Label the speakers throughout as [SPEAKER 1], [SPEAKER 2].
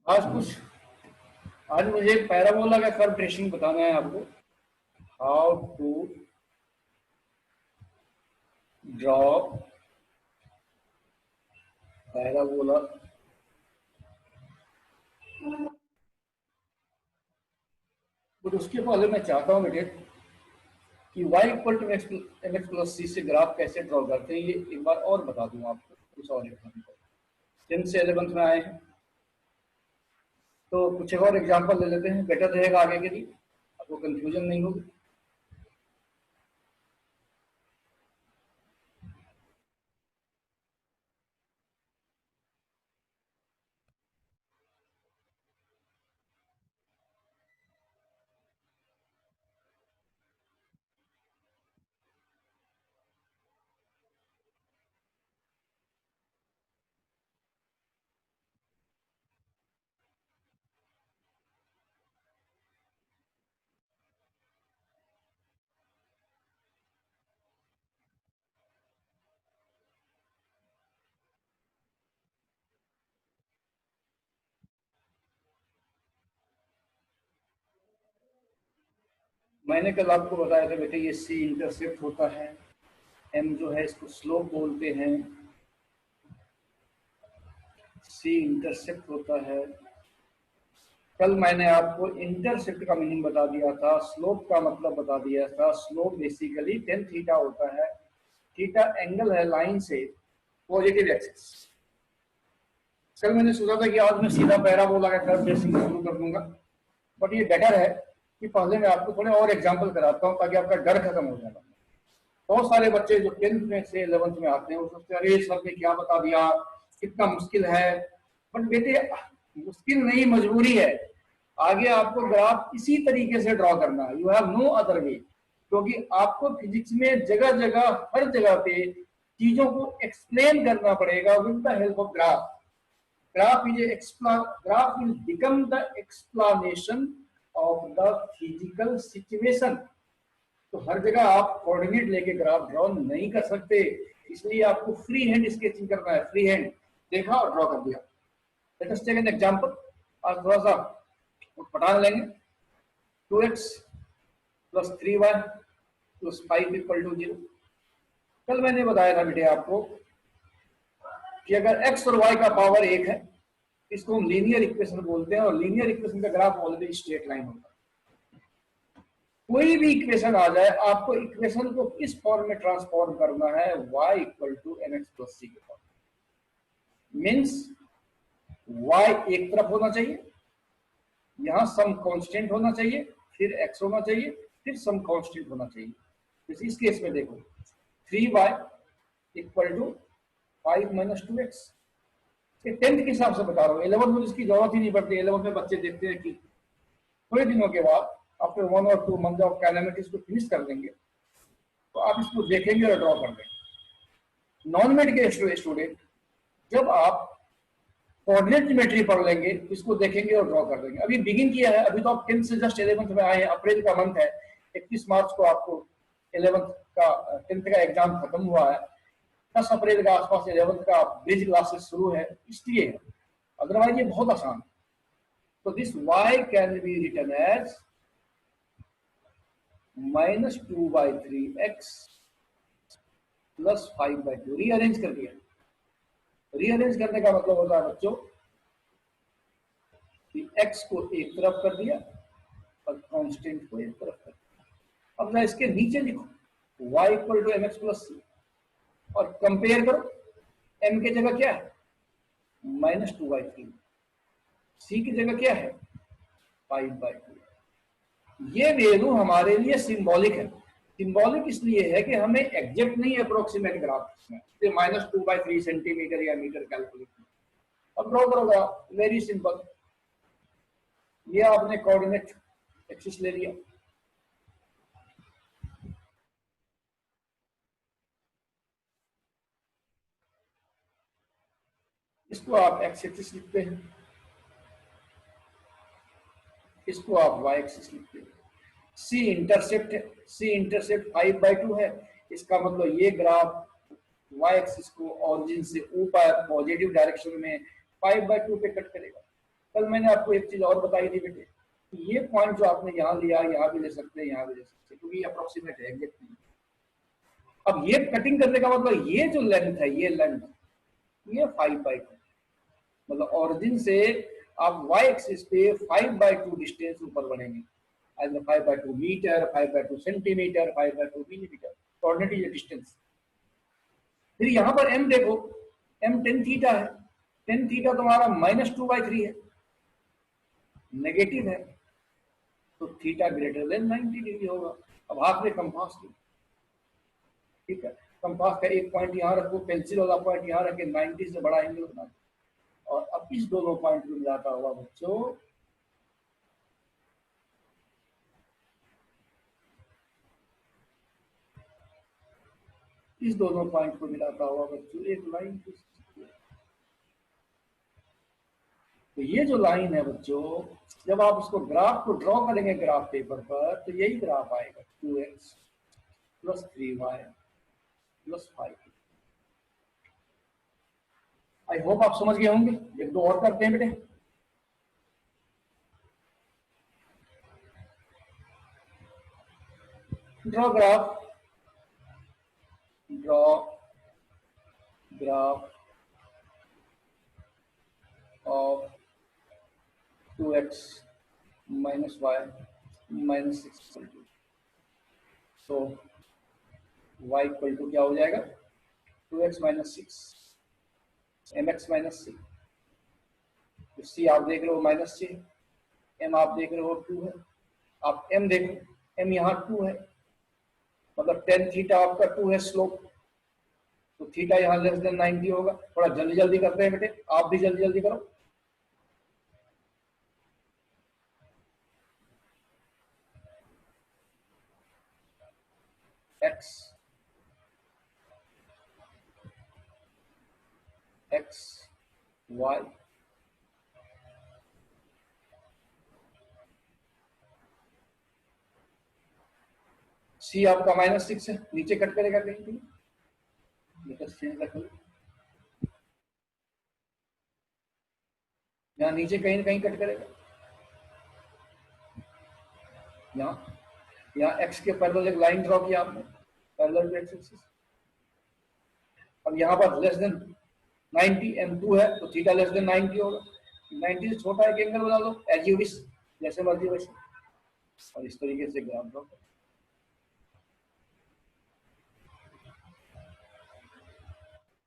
[SPEAKER 1] आज मुझे पैराबोला का कर्व ट्रेसिंग बताना है आपको। How to draw parabola but उसके पहले मैं चाहता हूं बेटे कि y equal to mx plus C से ग्राफ कैसे ड्रॉ करते हैं, ये एक बार और बता दूं आपको कुछ और एग्जाम्पल। 10th से 11th में आए हैं तो कुछ और एग्जाम्पल ले लेते हैं, बेटर रहेगा आगे के लिए, आपको कंफ्यूजन नहीं होगी। मैंने कल आपको बताया था बेटे, ये सी इंटरसेप्ट होता है, एम जो है इसको स्लोप बोलते हैं, सी इंटरसेप्ट होता है। कल मैंने आपको इंटरसेप्ट का मीनिंग बता दिया था, स्लोप का मतलब बता दिया था। स्लोप बेसिकली टेन थीटा होता है, थीटा एंगल है लाइन से पॉजिटिव एक्सिस। कल मैंने सोचा था कि आज मैं सीधा पैराबोला का कर्व ट्रेसिंग शुरू कर दूंगा, बट ये बेटर है कि पहले मैं आपको थोड़े और एग्जाम्पल कराता हूँ ताकि आपका डर खत्म हो जाएगा। बहुत सारे बच्चे जो 10th में से 11th में आते हैं वो सोचते हैं अरे सर ने क्या बता दिया, कितना मुश्किल है। बट बेटे मुश्किल नहीं, मजबूरी है। आगे आपको ग्राफ इसी तरीके से ड्रॉ करना है, you have no other way, क्योंकि आपको फिजिक्स में जगह जगह हर जगह पे चीजों को एक्सप्लेन करना पड़ेगा with the help of graph. Graph will become the explanation of the physical situation। तो हर जगह आप कोऑर्डिनेट लेके ग्राफ ड्रॉ नहीं कर सकते, इसलिए आपको फ्री हैंड स्केचिंग करना है। फ्री हैंड देखा और ड्रॉ कर दिया। Let us take an example. आज थोड़ा सा पटान लेंगे। 2x plus 3y plus 5 equal to 0। कल मैंने बताया था बेटे आपको कि अगर x और y का पावर 1 है, इसको हम लीनियर इक्वेशन बोलते हैं, और लीनियर इक्वेशन का ग्राफ ऑलरेडी स्ट्रेट लाइन होता है। कोई भी इक्वेशन आ जाए, आपको इक्वेशन को किस फॉर्म में ट्रांसफॉर्म करना है, y equal to mx plus c के फॉर्म। मीन्स y एक तरफ होना चाहिए, यहां सम कांस्टेंट होना चाहिए, फिर x होना चाहिए, फिर सम कांस्टेंट होना चाहिए। तो इस केस में देखो 3y equal to 5 minus 2x। 10th के हिसाब से बता रहा हूँ, 11th में इसकी जरूरत ही नहीं पड़ती। 11th में बच्चे देखते हैं कि थोड़े दिनों के बाद आफ्टर 1 और 2 मंथ ऑफ कैलेमिटीज को फिनिश कर देंगे तो आप इसको देखेंगे और ड्रॉ कर देंगे। नॉन मेड के स्टूडेंट जब आप कोऑर्डिनेट ज्योमेट्री पढ़ लेंगे इसको देखेंगे और ड्रॉ कर देंगे। अभी बिगिन किया है, अभी तो आप 10th से जस्ट 11th में आए हैं। अप्रैल का मंथ है, 31 मार्च को आपको 11th का 10th का एग्जाम खत्म हुआ है। 10 अप्रैल के आसपास 11th का ब्रिज क्लासेस शुरू है, इसलिए है, अदरवाइज ये बहुत आसान है। तो this y can be written as minus 2/3x plus 5/2। Rearrange कर दिया। रीअरेंज करने का मतलब होता है बच्चों कि x को एक तरफ कर दिया और कांस्टेंट को एक तरफ कर दिया। अब मैं इसके नीचे लिखूं y equal to mx plus c और कंपेयर करो, m की जगह क्या है माइनस 2/3, सी की जगह क्या है 5/2। ये वैल्यू हमारे लिए सिंबॉलिक है। सिंबॉलिक इसलिए है कि हमें एग्जैक्ट नहीं अप्रोक्सीमेट ग्राफ में माइनस 2/3 सेंटीमीटर या मीटर कैलकुलेट। अब ड्रॉ करोगा, वेरी सिंपल। ये आपने कोऑर्डिनेट एक्सिस ले लिया, इसको आप एक्स एक्सिस लिखते हैं, इसको आप वाई एक्सिस लिखते हैं। सी इंटरसेप्ट है, सी इंटरसेप्ट 5/2 है, इसका मतलब ये ग्राफ वाई एक्सिस को ऑरिजिन से ऊपर पॉजिटिव डायरेक्शन में 5/2 पे कट करेगा। कल मैंने आपको एक चीज और बताई थी बेटे, ये पॉइंट जो आपने यहाँ लिया, यहाँ भी ले सकते हैं, यहाँ भी ले सकते हैं, क्योंकि अप्रोक्सीमेट है, एग्जैक्ट नहीं। अब ये कटिंग करने का मतलब ये जो लेंथ है, ये लेंथ, ये 5/2, मतलब ऑरिजिन से आप y एक्सिस पे 5/2 डिस्टेंस ऊपर बढ़ेंगे, 5/2 मीटर, 5/2 सेंटीमीटर, 5/2 मिलीमीटर, कोऑर्डिनेट ये डिस्टेंस। फिर यहाँ पर m देखो, m tan थीटा है, tan थीटा तुम्हारा -2/3 है, नेगेटिव है, तो थीटा ग्रेटर देन 90 डिग्री होगा। अब हाथ में कंपास लो, ठीक है, कंपास का एक पॉइंट यहाँ रखो, पेंसिल वाला पॉइंट यहाँ रखे, 90 से बड़ा एंगल बना, और अब इस दोनों पॉइंट को मिलाता हुआ बच्चों इस दोनों पॉइंट को मिलाता हुआ बच्चों एक लाइन, तो ये जो लाइन है बच्चों, जब आप उसको ग्राफ को ड्रॉ करेंगे ग्राफ पेपर पर, तो यही ग्राफ आएगा, 2x + 3y + 5। आई होप आप समझ गए होंगे। एक दो और करते हैं बेटे। Draw graph, draw graph of 2x - y - 6 = तो y = क्या हो जाएगा, 2x - 6 mx - c। तो c आप देख रहे हो -6, m आप देख रहे हो 2 है, आप m देखो, m यहाँ 2 है, मतलब tan थीटा आपका 2 है स्लोप, तो थीटा यहाँ लेस देन 90 होगा। थोड़ा जल्दी जल्दी करते हैं बेटे, आप भी जल्दी जल्दी करो। x y c आपका -6 है, नीचे कट करेगा कहीं कहीं, यहाँ नीचे कहीं कहीं कट करेगा, यहाँ x के पैरेलल एक लाइन ड्रॉ किया आपने, पैरेलल टू x एक्सिस। अब यहाँ पर लेस देन 90 m2 है, तो थीटा लेस देन 90 होगा, 90 से छोटा एक एंगल बना दो, एज यू विश, जैसे मर्जी वैसे, और इस तरीके से ग्राफ ड्रॉ करो।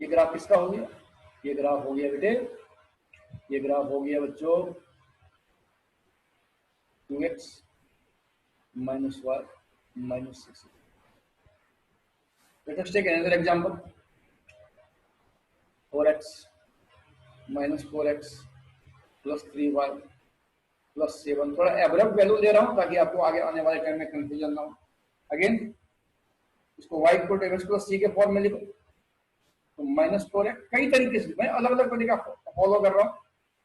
[SPEAKER 1] ये ग्राफ किसका हो गया, ये ग्राफ हो गया बेटे, ये ग्राफ हो गया बच्चों 2x - y - 6। Let us take another example, 4x - 4x + 3y + 7। थोड़ा एब्रप्ट वैल्यू दे रहा हूं ताकि आपको आगे आने वाले टाइम में कंफ्यूजन ना हो। अगेन इसको y = mx + c के फॉर्म में लिखो, तो -4x, कई तरीके से मैं अलग अलग तरीका फॉलो कर रहा हूँ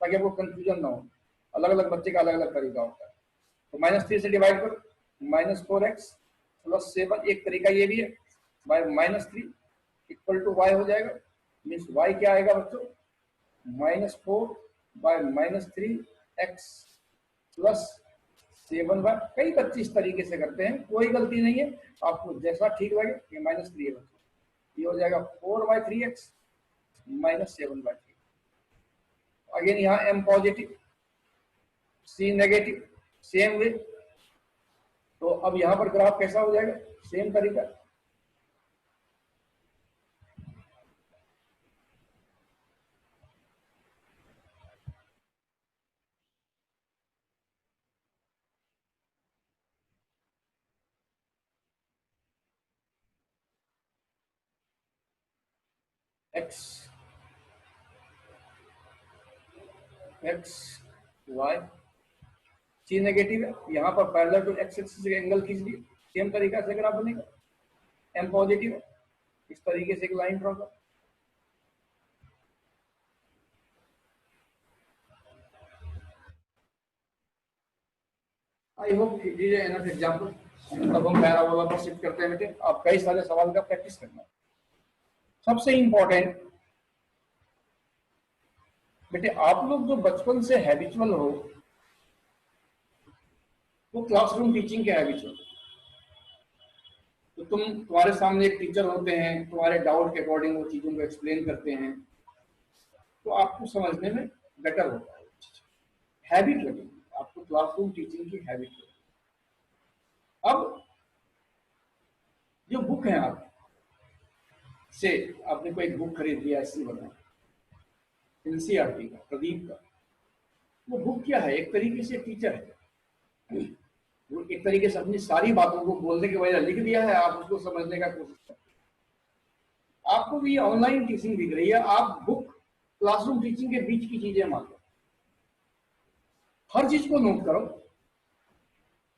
[SPEAKER 1] ताकि आपको कंफ्यूजन ना हो, अलग अलग बच्चे का अलग अलग तरीका होता है। तो -3 से डिवाइड करो, -4x + 7, एक तरीका ये भी है, बाय -3 = y हो जाएगा, मीन्स y क्या आएगा बच्चों, -4/-3x + 7y। कई बच्चे इस तरीके से करते हैं, कोई गलती नहीं है, आपको जैसा ठीक लगे। ये -3 है बच्चों, ये हो जाएगा 4/3x - 7/3। अगेन यहाँ m positive, c negative, same way. तो अब यहाँ पर ग्राफ कैसा हो जाएगा, सेम तरीका, x y, c नेगेटिव है, यहाँ पर parallel to x axis angle खींच लिए, सेम तरीका से ग्राफ बनेगा। m पॉजिटिव है, इस तरीके से एक लाइन ड्रॉ कर। I hope this is enough example. अब हम पैराबोला पर शिफ्ट करते हैं बेटे, आप कई सारे सवाल का प्रैक्टिस करना। सबसे इंपॉर्टेंट बेटे आप लोग जो बचपन से हैबिचुअल हो, वो क्लासरूम टीचिंग के हैबिचुअल, तो तुम्हारे सामने एक टीचर होते हैं, तुम्हारे डाउट के अकॉर्डिंग वो चीजों को एक्सप्लेन करते हैं, तो आपको समझने में बेटर होता है, हैबिट लगेगी आपको, क्लासरूम टीचिंग की हैबिट लगेगी। अब जो बुक है आप से, आपने कोई एक बुक खरीद लिया ऐसी बना, एनसीईआरटी का, प्रदीप का, वो बुक क्या है, एक तरीके से टीचर है, वो एक तरीके से अपनी सारी बातों को बोलने के बजाय लिख दिया है, आप उसको समझने का कोशिश करें। आपको भी ऑनलाइन टीचिंग दिख रही है, आप बुक क्लासरूम टीचिंग के बीच की चीजें मान लो, हर चीज को नोट करो,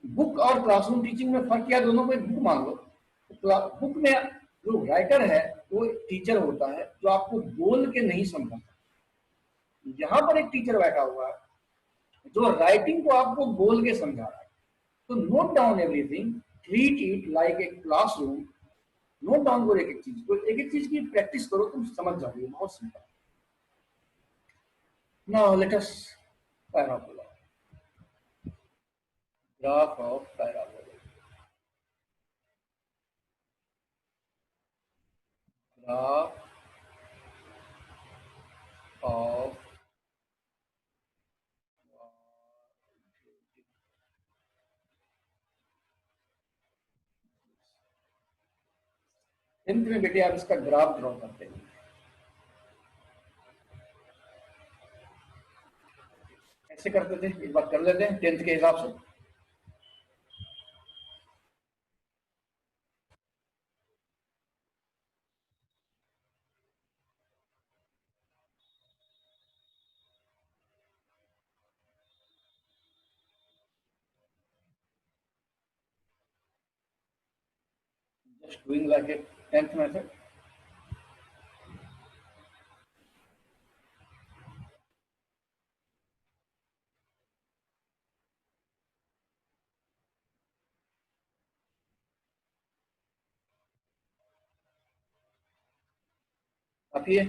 [SPEAKER 1] बुक और क्लासरूम टीचिंग में फर्क क्या, दोनों को एक बुक मान लो। बुक में जो राइटर है वो टीचर होता है जो आपको बोल के नहीं समझाता, यहां पर एक टीचर बैठा हुआ है जो राइटिंग को आपको बोल के समझा रहा है। तो note down everything, treat it like a classroom, note down करो एक एक चीज को, एक एक चीज की प्रैक्टिस करो, तुम समझ जाओगे, बहुत simple. Now let us parabola, graph of parabola, graph of tenth में बेटे आप इसका ग्राफ ड्रॉ करते हैं, ऐसे करते थे, एक बार कर लेते हैं टेंथ के हिसाब से। Just doing like a 10th method. काफी है,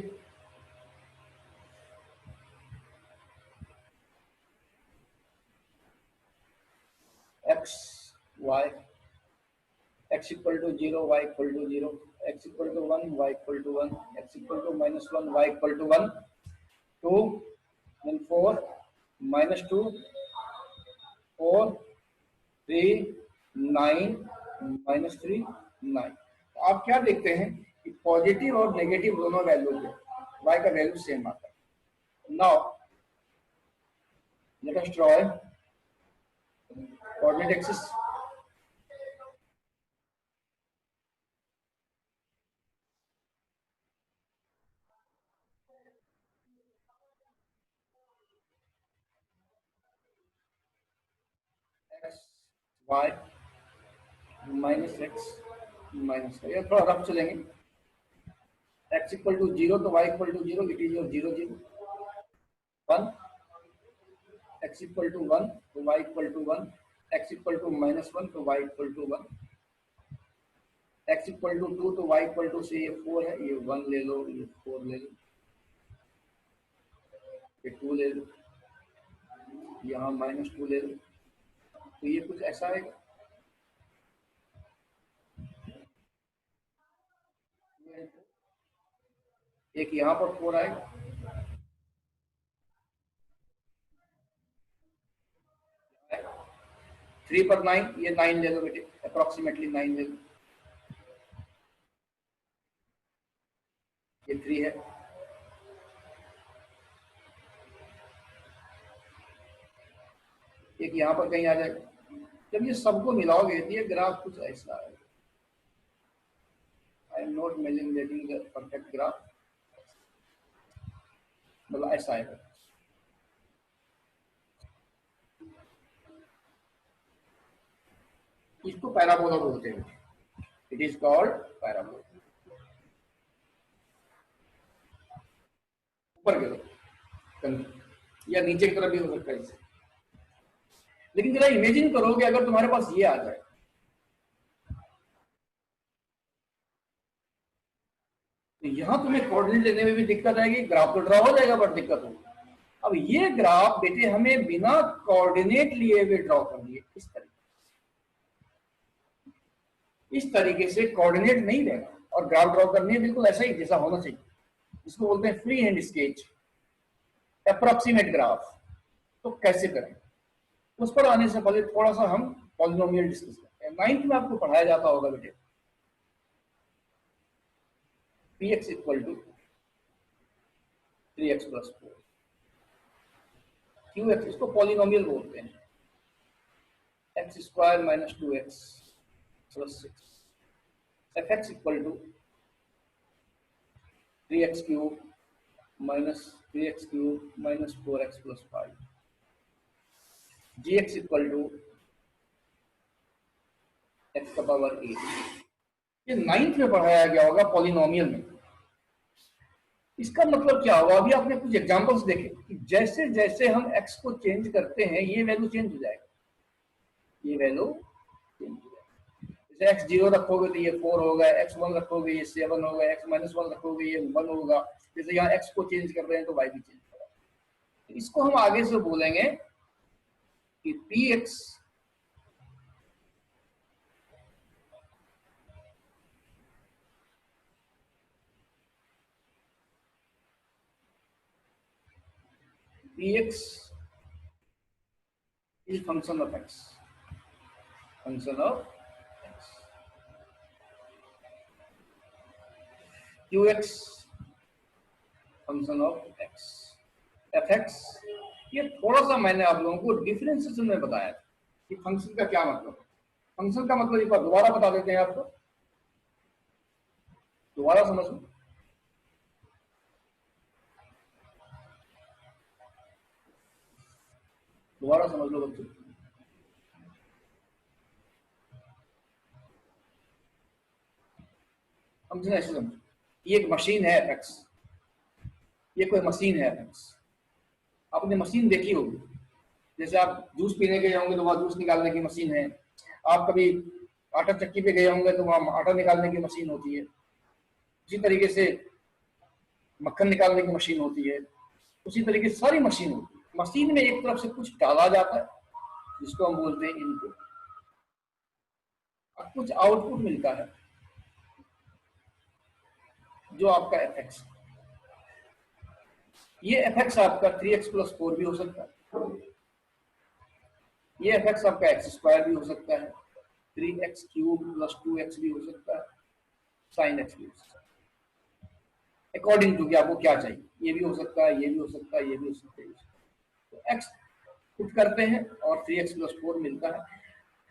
[SPEAKER 1] x y, x equal to 0, y equal to 0, x equal to 1, y equal to 1, x equal to -1, y equal to 1, 2 then 4 -2 4 3 9 -3 9। आप क्या देखते हैं कि पॉजिटिव और नेगेटिव दोनों वैल्यू है, y का वैल्यू सेम आता है। Now let us draw coordinate axis, x y -x -y, या थोड़ा रफ चलेंगे, x इक्वल टू 0 तो y equal to 0, it is your 0 0, 1, x equal to 1 तो y equal to 1, x equal to -1 तो y equal to 1, x equal to 2 तो y equal to, से ये 4 है, ये 1 ले लो, ये 4 ले लो, ये 2 ले लो, यहाँ -2 ले लो, तो ये कुछ ऐसा आएगा। एक यहाँ पर 4 आएगा, थ्री पर 9, ये 9 ले लो बेटे, अप्रोक्सीमेटली 9 ले लो, ये 3 है, एक यहाँ पर कहीं आ जाएगा। जब ये सबको मिलाओगे तो ये ग्राफ कुछ ऐसा है, I am not imagining the perfect graph, मतलब ऐसा आएगा। इसको पैराबोला बोलते हैं, इट इज कॉल्ड पैराबोला। ऊपर गिरो या नीचे की तरफ भी हो सकता है इसे, लेकिन जरा इमेजिन करो कि अगर तुम्हारे पास ये आ जाए, तो यहां तुम्हें कोऑर्डिनेट लेने में भी दिक्कत आएगी, ग्राफ तो ड्रा हो जाएगा बट दिक्कत होगी। अब ये ग्राफ बेटे हमें बिना कोऑर्डिनेट लिए हुए ड्रॉ करनी है, इस तरीके से कोऑर्डिनेट नहीं लेगा और ग्राफ ड्रॉ करनी है बिल्कुल ऐसा ही जैसा होना चाहिए, इसको बोलते हैं free hand sketch, approximate graph. तो कैसे करें, उस पर आने से पहले थोड़ा सा हम पॉलिनोमियल डिस्कस करते हैं। 9th में आपको पढ़ाया जाता होगा बेटे, px equal to 3x plus 4, qx इसको पॉलिनोमियल बोलते हैं, x square minus 2x plus 6, fx equal to 3x cube minus 3x cube minus 4x plus 5, gx equal to x का पावर 8। ये 9th में पढ़ाया गया होगा पॉलिनोमियल में। इसका मतलब क्या होगा, अभी आपने कुछ एग्जांपल्स देखे कि जैसे जैसे हम x को चेंज करते हैं ये वैल्यू चेंज हो जाएगा, ये वैल्यू चेंज हो जाएगा। जैसे x 0 रखोगे तो ये 4 होगा, x 1 रखोगे ये 7 होगा, x माइनस 1 रखोगे ये 1 होगा। जैसे यहाँ x को चेंज कर रहे हैं तो y भी चेंज होगा। इसको हम आगे से बोलेंगे कि px is function of x, function of x, qx function of x, fx। ये थोड़ा सा मैंने आप लोगों को डिफरेंशिएशन में बताया कि फंक्शन का क्या मतलब है। फंक्शन का मतलब एक बार दोबारा बता देते हैं आपको, दोबारा समझ लो। दोबारा समझ लो बच्चों, फंक्शन ऐसे समझो, ये एक मशीन है fx, ये कोई मशीन है fx। आपने मशीन देखी होगी, जैसे आप जूस पीने गए होंगे तो वहां जूस निकालने की मशीन है, आप कभी आटा चक्की पे गए होंगे तो वहां आटा निकालने की मशीन होती है, उसी तरीके से मक्खन निकालने की मशीन होती है, उसी तरीके से सारी मशीन होती है। मशीन में एक तरफ से कुछ डाला जाता है जिसको हम बोलते हैं इनपुट, और कुछ आउटपुट मिलता है जो आपका fx। ये fx आपका 3x प्लस 4 भी हो सकता है, ये fx आपका x स्क्वायर भी हो सकता है, 3x क्यूब प्लस 2x भी हो सकता है, साइन x भी हो सकता है, अकॉर्डिंग टू कि आपको क्या चाहिए। ये भी हो सकता है, ये भी हो सकता है, ये भी हो सकता है। तो x पुट करते हैं और 3x प्लस 4 मिलता है।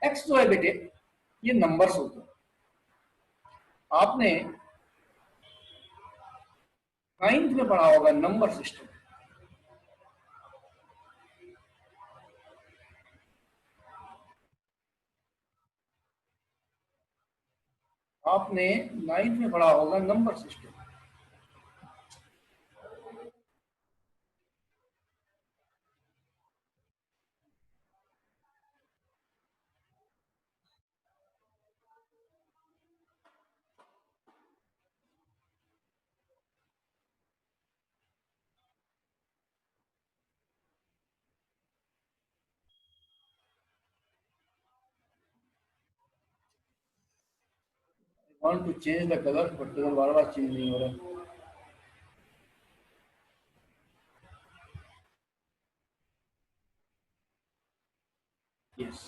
[SPEAKER 1] x जो है बेटे ये नंबर्स होते हैं। आपने 9th में पढ़ा होगा नंबर सिस्टम, आपने 9th में पढ़ा होगा number system. Want to change the color, but colour bar bar change नहीं हो रहा। यस,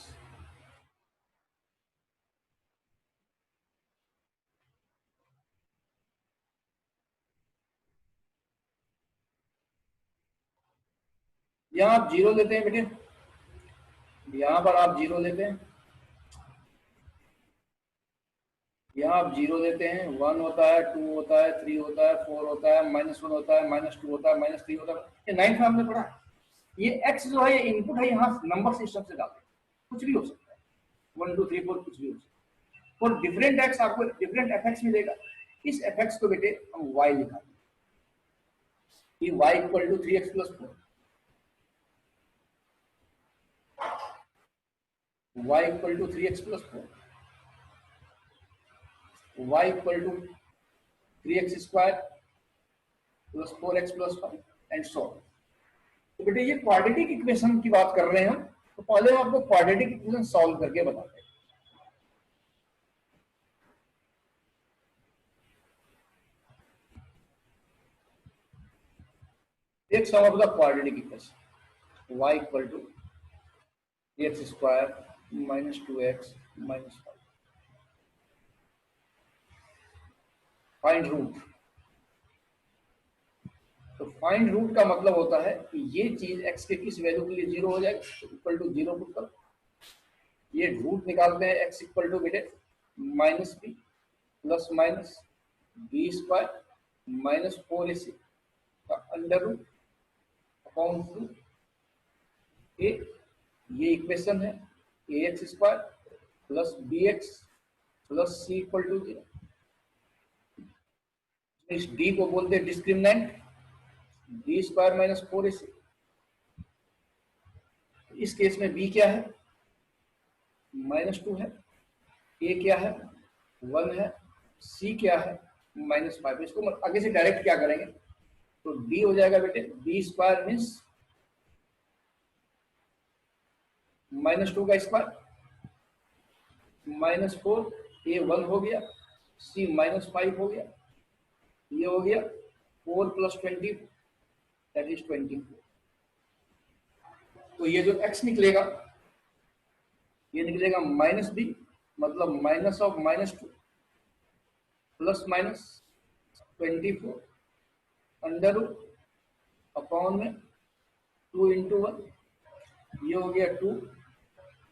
[SPEAKER 1] यहाँ आप जीरो लेते हैं बेटे, यहाँ पर आप जीरो लेते हैं, यहाँ आप जीरो लेते हैं, 1 होता है, 2 होता है, 3 होता है, 4 होता है, -1 होता है, -2 होता है, -3 होता है। ये 9th में हमने पढ़ा। ये x जो है ये इनपुट है, यहाँ नंबर सिस्टम से डालते हैं, कुछ भी हो सकता है, 1 2 3 4 कुछ भी हो सकता है। और डिफरेंट x आपको डिफरेंट fx मिलेगा। इस fx को बेटे हम y लिखा दें, ये y equal to 3x plus 4, y equal to 3x plus 4, y equal to 3x square plus 4x plus 5 and so on. तो बेटे ये क्वाड्रेटिक इक्वेशन की बात कर रहे हैं हम, तो पहले हम आपको क्वाड्रेटिक इक्वेशन सॉल्व करके बताते हैं। एक sum of the quadratic equation y equal to x square minus 2x minus 5। Find root. तो फाइंड रूट का मतलब होता है कि ये चीज x के किस वैल्यू के लिए जीरो हो जाएगा, तो इक्वल टू जीरो पुट करो। ये रूट निकालते हैं x इक्वल टू बेटे minus b plus minus b square minus 4ac का अंडर रूट अपॉन 2 ए, ये इक्वेशन है a x square plus b x plus c equal to 0। इस डी को बोलते हैं discriminant, B square minus 4ac। इस case में बी क्या है, -2 है, ए क्या है 1 है, सी क्या है -5। इसको आगे से डायरेक्ट क्या करेंगे, तो डी हो जाएगा बेटे बी स्क्वायर मीन्स -2 का स्क्वायर -4, ए 1 हो गया, सी -5 हो गया, ये हो गया 4 प्लस 20 दैट इज 24। तो ये जो x निकलेगा ये निकलेगा माइनस बी, मतलब minus of -2 plus minus 24 under root upon में 2 इंटू 1, ये हो गया 2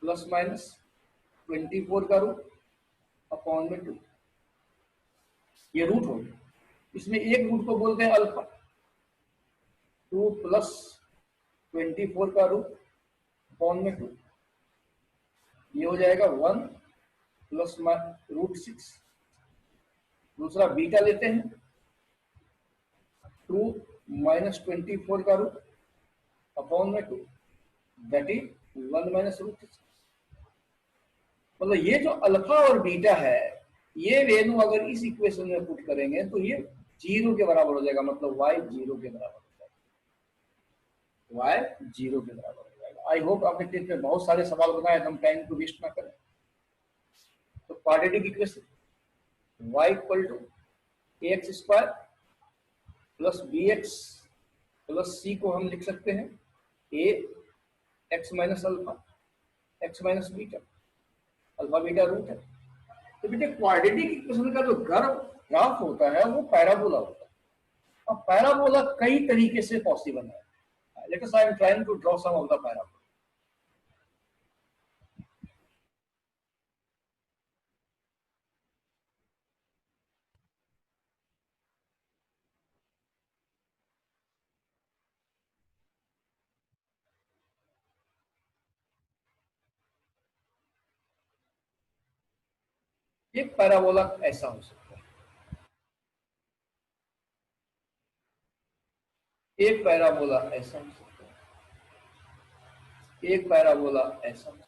[SPEAKER 1] प्लस माइनस 24 का रूट अपॉन में 2, ये रूट हो गया। इसमें एक रूट को बोलते हैं अल्फा, 2 प्लस 24 का रूट अपॉन में 2, ये हो जाएगा 1 प्लस √6। दूसरा बीटा लेते हैं, 2 माइनस 24 का रूट अपॉन में 2 दैट इज 1 माइनस √6। मतलब ये जो अल्फा और बीटा है, ये वैल्यू अगर इस इक्वेशन में पुट करेंगे तो ये 0 के बराबर हो जाएगा, मतलब y 0 के बराबर हो जाएगा, y 0 के बराबर हो जाएगा। आई होप आपने टेस्ट में बहुत सारे सवाल बनाए, हम टाइम को वेस्ट ना करें। तो quadratic equation y equal to ax square plus bx plus c को हम लिख सकते हैं a x minus alpha x minus beta, alpha beta root है। तो बेटे क्वाड्रेटिक इक्वेशन का जो ग्राफ होता है वो पैराबोला होता है, और पैराबोला कई तरीके से पॉसिबल है। Let us I am trying to draw some of the parabola. एक पैराबोला ऐसा हो सकता है, एक पैराबोला ऐसा हो सकता है, एक पैराबोला ऐसा हो सकता है।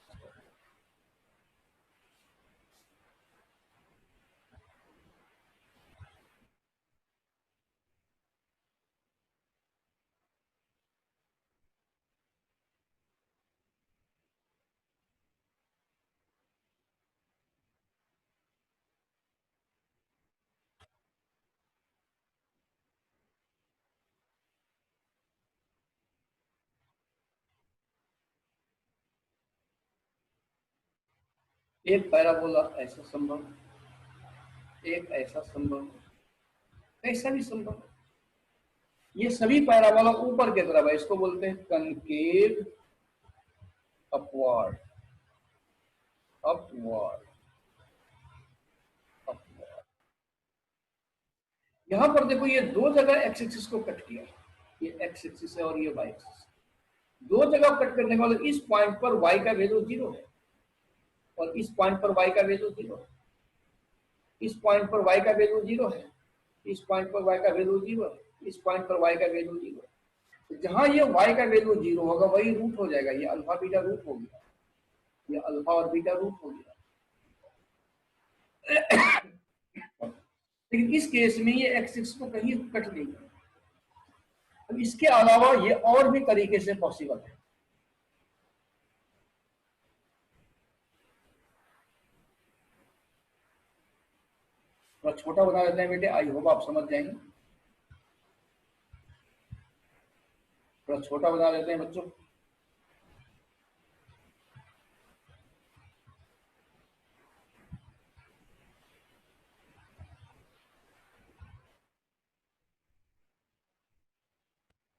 [SPEAKER 1] एक पैराबोला ऐसा संभव, एक ऐसा संभव, ऐसा भी संभव। ये सभी पैराबोला ऊपर की तरफ है, इसको बोलते हैं कनकेव अपवर्ड, अपवर्ड, अपवर्ड। यहां पर देखो ये दो जगह एक्स एक्सिस को कट किया, ये एक्स एक्सिस है और ये वाई एक्सिस, दो जगह कट करने के बाद इस पॉइंट पर वाई का वैल्यू 0 है और इस पॉइंट पर वाई का वैल्यू 0 है, इस पॉइंट पर वाई का वैल्यू 0 है, इस पॉइंट पर वाई का वैल्यू 0 है, इस पॉइंट पर वाई का वैल्यू 0 है। तो जहां ये y का वैल्यू 0 होगा वही रूट हो जाएगा, ये अल्फा बीटा रूट हो गया, ये अल्फा और बीटा रूट हो गया। लेकिन इस केस में ये एक्स एक्सिस को कहीं कट नहीं है, अब इसके अलावा ये और भी तरीके से पॉसिबल है। थोड़ा छोटा बना देते हैं बेटे, आई होप आप समझ जाएंगे। थोड़ा छोटा बना देते हैं बच्चों।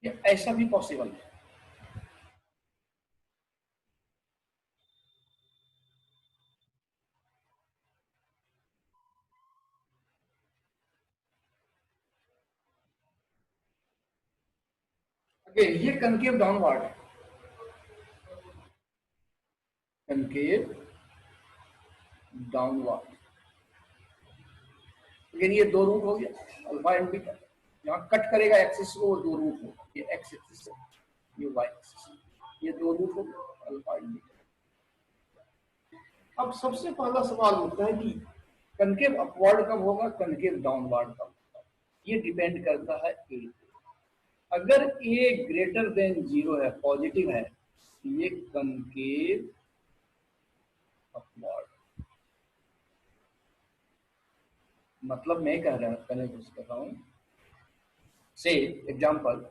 [SPEAKER 1] ये ऐसा भी पॉसिबल है। अगेन ये कनकेव डाउनवर्ड है, कनकेव डाउनवर्ड। अगेन ये दो रूट हो गया अल्फा एंड बीटा, यहाँ कट करेगा एक्सिस को, दो रूट हो, ये एक्स एक्सिस है, ये वाई एक्सिस, ये दो रूट हो गया अल्फा एंड बीटा। अब सबसे पहला सवाल होता है कि कनकेव अपवर्ड कब होगा, कनकेव डाउनवर्ड कब होगा। ये डिपेंड करता है ए। अगर ए ग्रेटर देन 0 है, पॉजिटिव है, ये कनकेव अपवर्ड। मतलब मैं कह रहा हूं से एग्जांपल,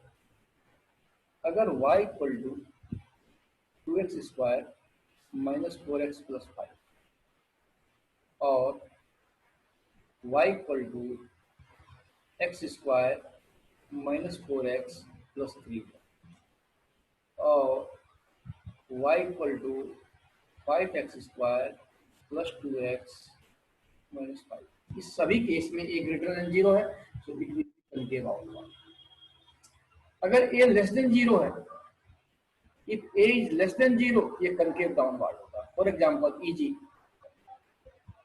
[SPEAKER 1] अगर y equal to 2x square minus 4x plus 5 और y equal to x square minus 4x plus 3 और y equal to 5x square plus 2x minus 5, इस सभी केस में a ग्रेटर देन 0 है, तो इट विल कनकेव आउटवर्ड। अगर a less than 0 है, if a is less than 0, ये concave downward होगा। For example e.g.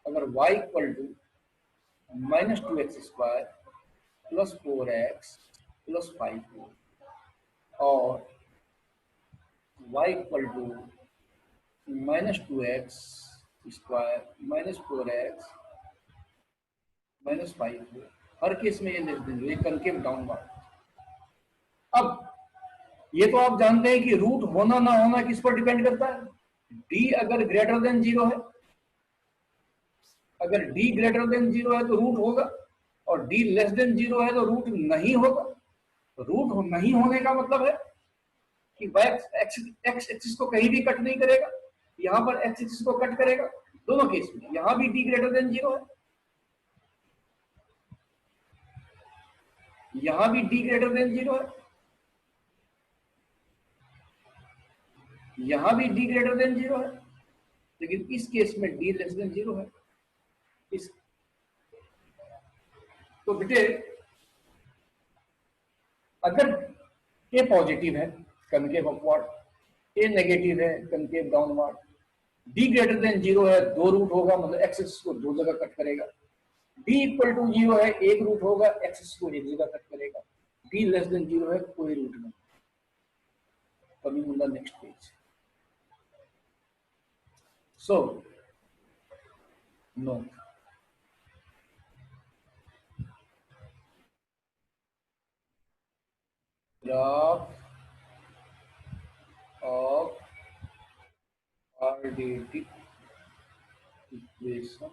[SPEAKER 1] अगर y equal to minus 2x square plus 4x plus 5 और y equal to minus 2x square minus 4x minus 5, हर case में ये less than 0, ये concave downward. अब ये तो आप जानते हैं कि रूट होना ना होना किस पर डिपेंड करता है, d अगर ग्रेटर देन 0 है, अगर d ग्रेटर देन 0 है तो रूट होगा, और d लेस देन 0 है तो रूट नहीं होगा। रूट नहीं होने का मतलब है कि एक्स एक्सिस को कहीं भी कट नहीं करेगा, यहां पर एक्स एक्सिस को कट करेगा, दोनों केस में। यहां भी d ग्रेटर देन 0 है, यहां भी d ग्रेटर देन 0 है, यहां भी d ग्रेटर देन 0 है, लेकिन इस केस में d लेस देन 0 है। इस तो बेटे अगर ए पॉजिटिव है, कनकेव अपवर्ड, ए नेगेटिव है, concave downward, D greater than 0 है, दो रूट होगा, मतलब एक्सिस को दो जगह कट करेगा, डी इक्वल टू 0 है, एक रूट होगा, एक्सिस को एक जगह कट करेगा, डी लेस देन 0 है, कोई रूट नहीं। Coming on the next page. So no, graph of quadratic equation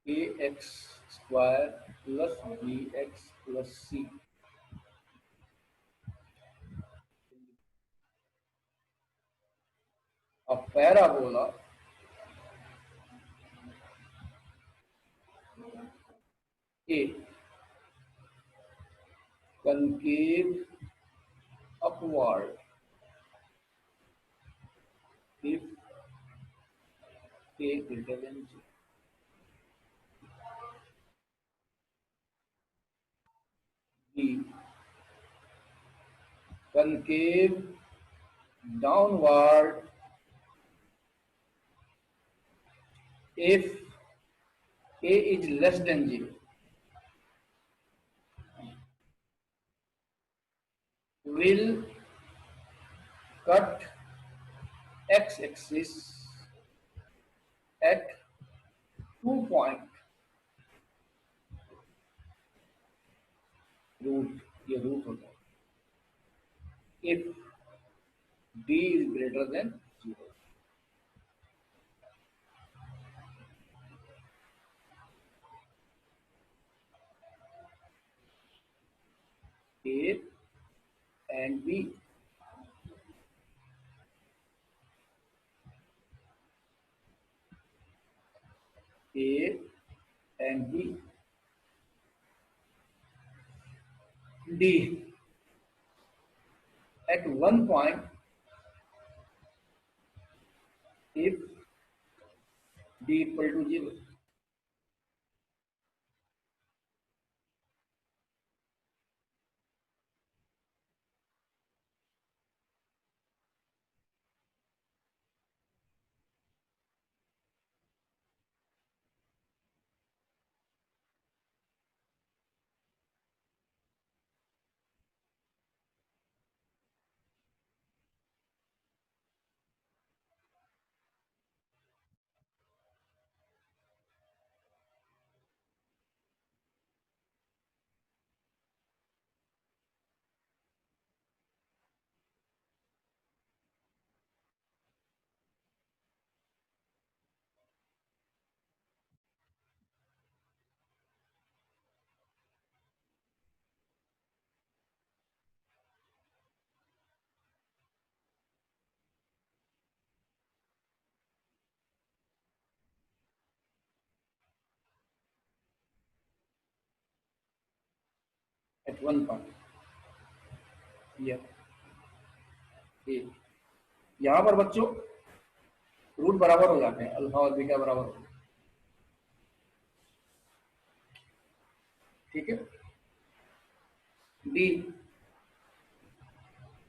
[SPEAKER 1] ax square plus bx plus c a parabola a concave upward if a greater than 0, b concave downward if a is less than 0, will cut x-axis at 2 point root, ये root होता है if d is greater than 0. A and B. A and B. D. At one point, if D equal to 0. At one point. Yeah. A. यहाँ पर बच्चों root बराबर हो जाते हैं, अल्फा और बीटा बराबर हो जाते हैं, ठीक है। D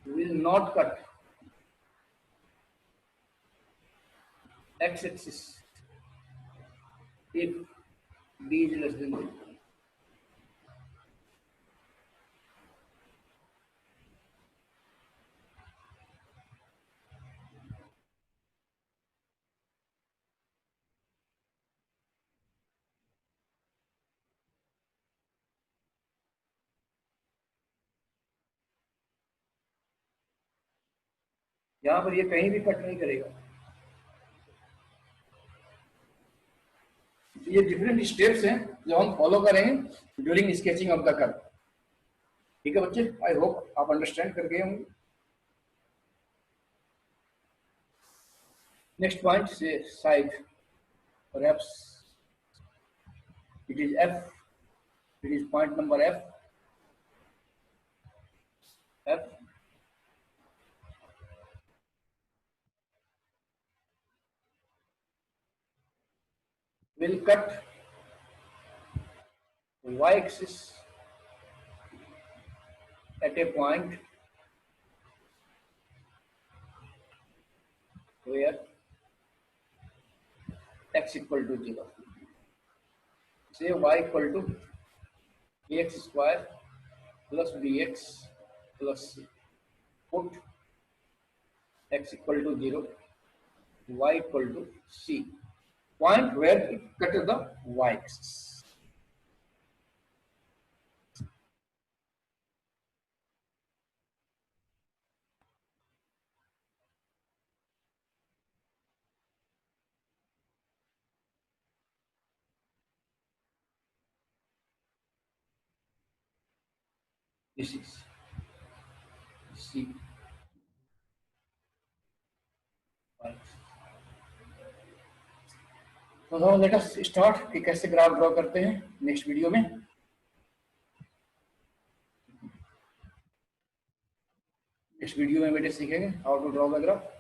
[SPEAKER 1] will not cut x-axis if D is less than 0. यहाँ पर ये कहीं भी कट नहीं करेगा। ये डिफरेंट स्टेप्स हैं जो हम फॉलो करेंगे during sketching of the curve. ठीक है बच्चे, आई होप आप अंडरस्टैंड कर गए होंगे। नेक्स्ट पॉइंट से side, perhaps it is F, it is point number F. F will cut y-axis at a point where x equal to 0. Say y equal to ax square plus bx plus c. Put x equal to 0, y equal to c. Point where it cut the y-axis. This is C. तो now let us start कि कैसे graph draw करते हैं next video में। Next video में बेटे सीखेंगे how to draw the graph.